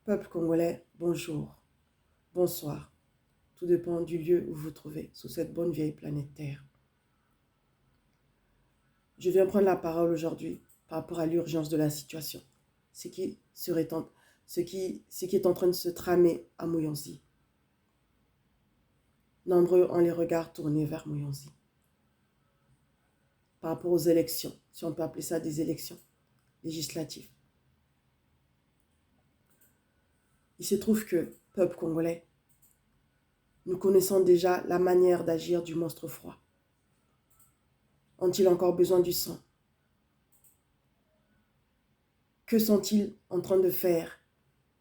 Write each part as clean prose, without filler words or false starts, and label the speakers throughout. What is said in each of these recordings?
Speaker 1: Peuple congolais, bonjour, bonsoir. Tout dépend du lieu où vous vous trouvez sur cette bonne vieille planète Terre. Je viens prendre la parole aujourd'hui par rapport à l'urgence de la situation. Ce qui est en train de se tramer à Mouyonzi. Nombreux ont les regards tournés vers Mouyonzi. Par rapport aux élections, si on peut appeler ça des élections législatives. Il se trouve que, peuple congolais, nous connaissons déjà la manière d'agir du monstre froid. Ont-ils encore besoin du sang? Que sont-ils en train de faire?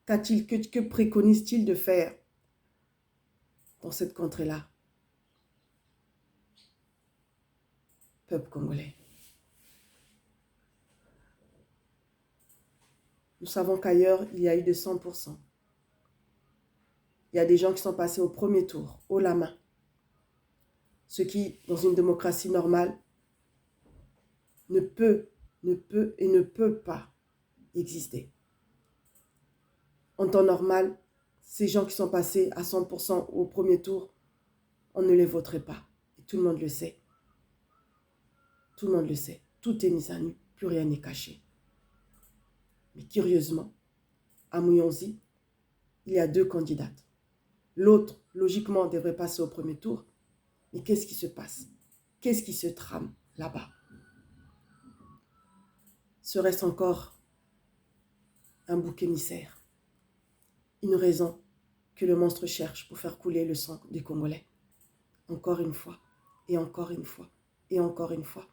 Speaker 1: Que préconisent-ils de faire dans cette contrée-là? Peuple congolais. Nous savons qu'ailleurs, il y a eu de 100%. Il y a des gens qui sont passés au premier tour, haut la main. Ce qui, dans une démocratie normale, ne peut pas exister. En temps normal, ces gens qui sont passés à 100% au premier tour, on ne les voterait pas. Et tout le monde le sait. Tout le monde le sait. Tout est mis à nu, plus rien n'est caché. Mais curieusement, à Mouyonzi, il y a 2 candidates. L'autre, logiquement, devrait passer au premier tour. Mais qu'est-ce qui se passe? Qu'est-ce qui se trame là-bas? Serait-ce encore un bouc émissaire? Une raison que le monstre cherche pour faire couler le sang des Congolais? Encore une fois, et encore une fois, et encore une fois.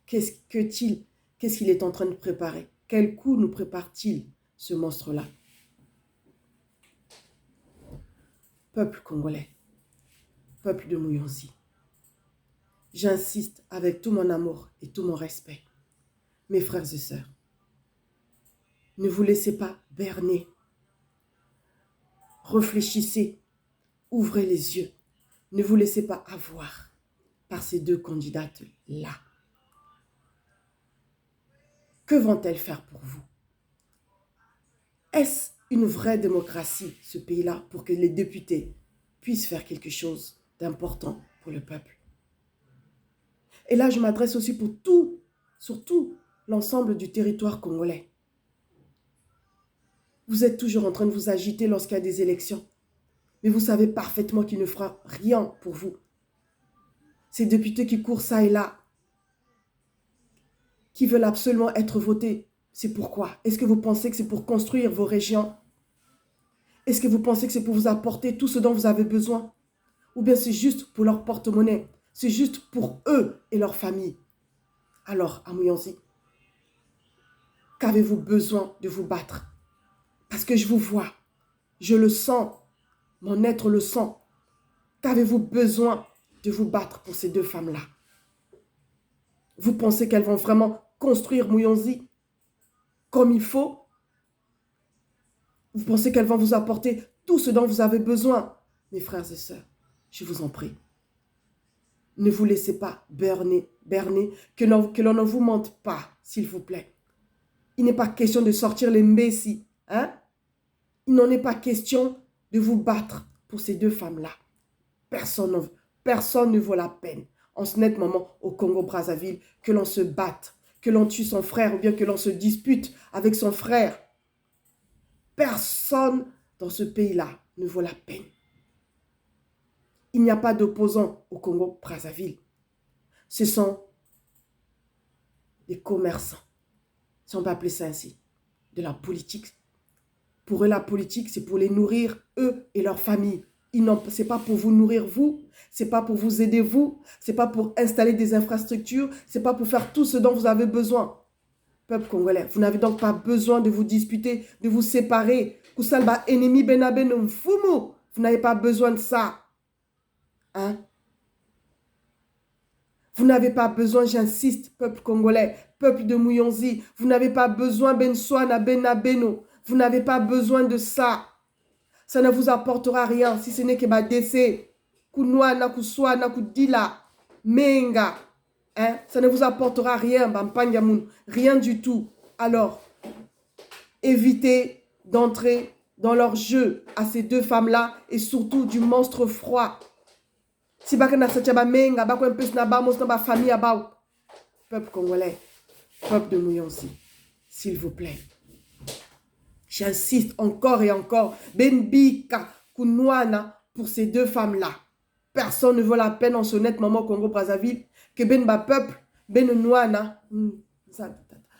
Speaker 1: Qu'est-ce qu'il est en train de préparer? Quel coup nous prépare-t-il, ce monstre-là? Peuple congolais, peuple de Mouyonzi, j'insiste avec tout mon amour et tout mon respect. Mes frères et sœurs, ne vous laissez pas berner. Réfléchissez, ouvrez les yeux. Ne vous laissez pas avoir par ces 2 candidates-là. Que vont-elles faire pour vous? Est-ce une vraie démocratie, ce pays-là, pour que les députés puissent faire quelque chose d'important pour le peuple? Et là, je m'adresse aussi surtout l'ensemble du territoire congolais. Vous êtes toujours en train de vous agiter lorsqu'il y a des élections. Mais vous savez parfaitement qu'il ne fera rien pour vous. Ces députés qui courent ça et là, qui veulent absolument être votés, c'est pourquoi? Est-ce que vous pensez que c'est pour construire vos régions? Est-ce que vous pensez que c'est pour vous apporter tout ce dont vous avez besoin? Ou bien c'est juste pour leur porte-monnaie? C'est juste pour eux et leur famille? Alors, à Mouyonzi, qu'avez-vous besoin de vous battre? Parce que je vous vois, je le sens, mon être le sent. Qu'avez-vous besoin de vous battre pour ces 2 femmes-là? Vous pensez qu'elles vont vraiment construire Mouyonzi comme il faut? Vous pensez qu'elles vont vous apporter tout ce dont vous avez besoin? Mes frères et sœurs, je vous en prie, ne vous laissez pas berner, que l'on ne vous mente pas, s'il vous plaît. Il n'est pas question de sortir les messi, hein? Il n'en est pas question de vous battre pour ces 2 femmes-là. Personne ne vaut la peine, en ce net moment au Congo-Brazzaville, que l'on se batte, que l'on tue son frère ou bien que l'on se dispute avec son frère. Personne dans ce pays-là ne vaut la peine. Il n'y a pas d'opposants au Congo-Brazzaville. Ce sont des commerçants, si on peut appeler ça ainsi, de la politique. Pour eux, la politique, c'est pour les nourrir, eux et leur famille. Ce n'est pas pour vous nourrir, vous. Ce n'est pas pour vous aider, vous. Ce n'est pas pour installer des infrastructures. Ce n'est pas pour faire tout ce dont vous avez besoin. Peuple congolais, vous n'avez donc pas besoin de vous disputer, de vous séparer. Koussalba ennemi benaben fumu. Vous n'avez pas besoin de ça. Hein? Vous n'avez pas besoin, j'insiste, peuple congolais, peuple de Mouyonzi, vous n'avez pas besoin Bensoana Benabeno. Vous n'avez pas besoin de ça. Ça ne vous apportera rien si ce n'est que décès. Kunwana, Kuswana, Kudila, Menga. Hein? Ça ne vous apportera rien, Bampanyamoun. Rien du tout. Alors, évitez d'entrer dans leur jeu à ces deux femmes-là et surtout du monstre froid. Si bakana sachaba menga bakwe mpes na ba mos na ba famille abao. Peuple congolais, peuple de Mouyonzi, s'il vous plaît. J'insiste encore et encore. Benbika Kunwana pour ces deux femmes-là. Personne ne vaut la peine en ce net moment au Congo-Brazzaville que Benba peuple, Benouana,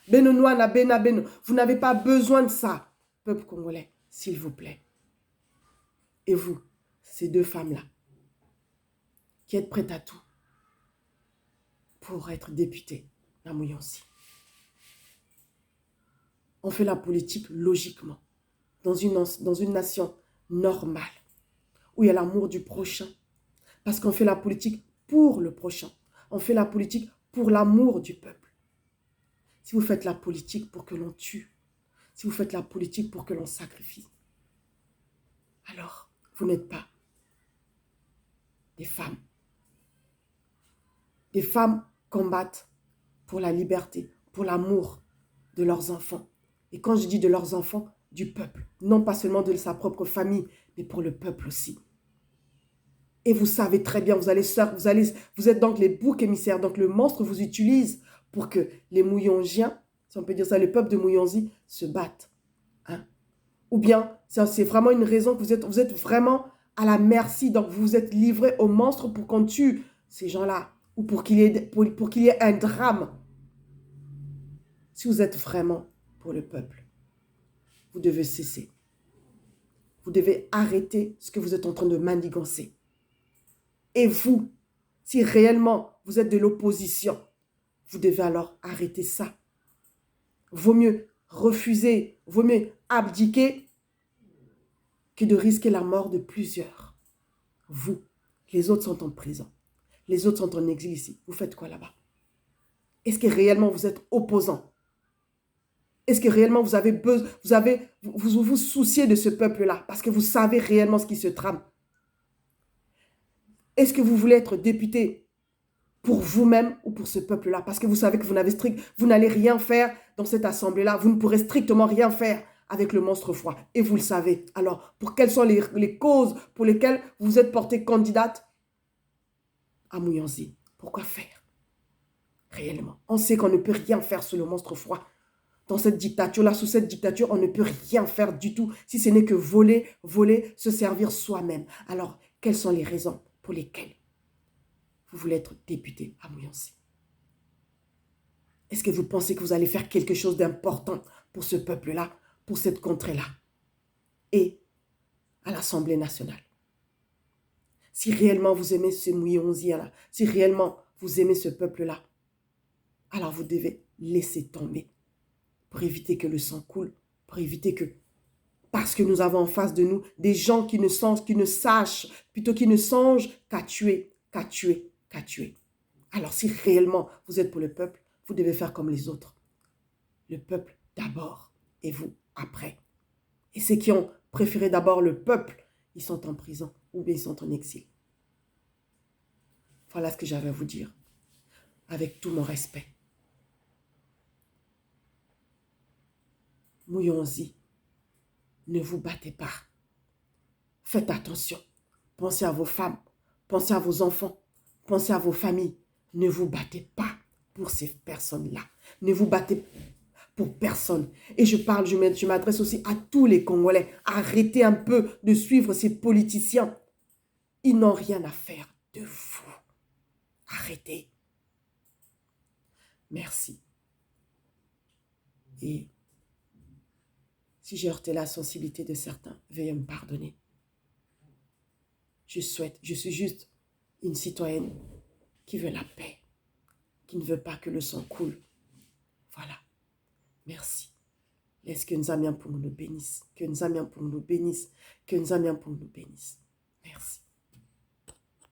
Speaker 1: Benouana, Beno. Vous n'avez pas besoin de ça, peuple congolais, s'il vous plaît. Et vous, ces deux femmes-là, qui êtes prêtes à tout pour être députées à Mouyonzi. On fait la politique logiquement, dans une nation normale, où il y a l'amour du prochain. Parce qu'on fait la politique pour le prochain. On fait la politique pour l'amour du peuple. Si vous faites la politique pour que l'on tue, si vous faites la politique pour que l'on sacrifie, alors vous n'êtes pas des femmes. Des femmes combattent pour la liberté, pour l'amour de leurs enfants. Et quand je dis de leurs enfants, du peuple. Non pas seulement de sa propre famille, mais pour le peuple aussi. Et vous savez très bien, vous êtes donc les boucs émissaires. Donc le monstre vous utilise pour que les Mouyongiens, si on peut dire ça, le peuple de Mouyonzi, se battent. Hein? Ou bien, c'est vraiment une raison que vous êtes vraiment à la merci. Donc vous vous êtes livrés au monstre pour qu'on tue ces gens-là. Ou pour qu'il y ait un drame. Si vous êtes vraiment pour le peuple, vous devez cesser. Vous devez arrêter ce que vous êtes en train de manigancer. Et vous, si réellement vous êtes de l'opposition, vous devez alors arrêter ça. Vaut mieux refuser, vaut mieux abdiquer que de risquer la mort de plusieurs. Vous, les autres sont en prison. Les autres sont en exil ici. Vous faites quoi là-bas? Est-ce que réellement vous êtes opposant? Est-ce que réellement vous vous souciez de ce peuple-là? Parce que vous savez réellement ce qui se trame. Est-ce que vous voulez être député pour vous-même ou pour ce peuple-là? Parce que vous savez que vous n'allez rien faire dans cette assemblée-là. Vous ne pourrez strictement rien faire avec le monstre froid. Et vous le savez. Alors, quelles sont les causes pour lesquelles vous êtes porté candidate à Mouyonzi? Pourquoi faire? Réellement. On sait qu'on ne peut rien faire sur le monstre froid. Dans cette dictature-là, sous cette dictature, on ne peut rien faire du tout, si ce n'est que voler, se servir soi-même. Alors, quelles sont les raisons pour lesquelles vous voulez être député à Mouyonzi? Est-ce que vous pensez que vous allez faire quelque chose d'important pour ce peuple-là, pour cette contrée-là et à l'Assemblée nationale? Si réellement vous aimez ce Mouyonzi-là, si réellement vous aimez ce peuple-là, alors vous devez laisser tomber pour éviter que le sang coule, pour éviter que... Parce que nous avons en face de nous des gens qui ne sachent, plutôt qui ne songent qu'à tuer, qu'à tuer, qu'à tuer. Alors si réellement vous êtes pour le peuple, vous devez faire comme les autres. Le peuple d'abord et vous après. Et ceux qui ont préféré d'abord le peuple, ils sont en prison ou bien ils sont en exil. Voilà ce que j'avais à vous dire, avec tout mon respect. Mouyonzi, ne vous battez pas. Faites attention. Pensez à vos femmes, pensez à vos enfants, pensez à vos familles. Ne vous battez pas pour ces personnes-là. Ne vous battez pour personne. Et je m'adresse aussi à tous les Congolais. Arrêtez un peu de suivre ces politiciens. Ils n'ont rien à faire de vous. Arrêtez. Merci. Et si j'ai heurté la sensibilité de certains, veuillez me pardonner. Je suis juste une citoyenne qui veut la paix, qui ne veut pas que le sang coule. Voilà. Merci. Laisse que Nzamia pour nous bénisse, que Nzamia pour nous bénisse, que Nzamia pour nous bénisse.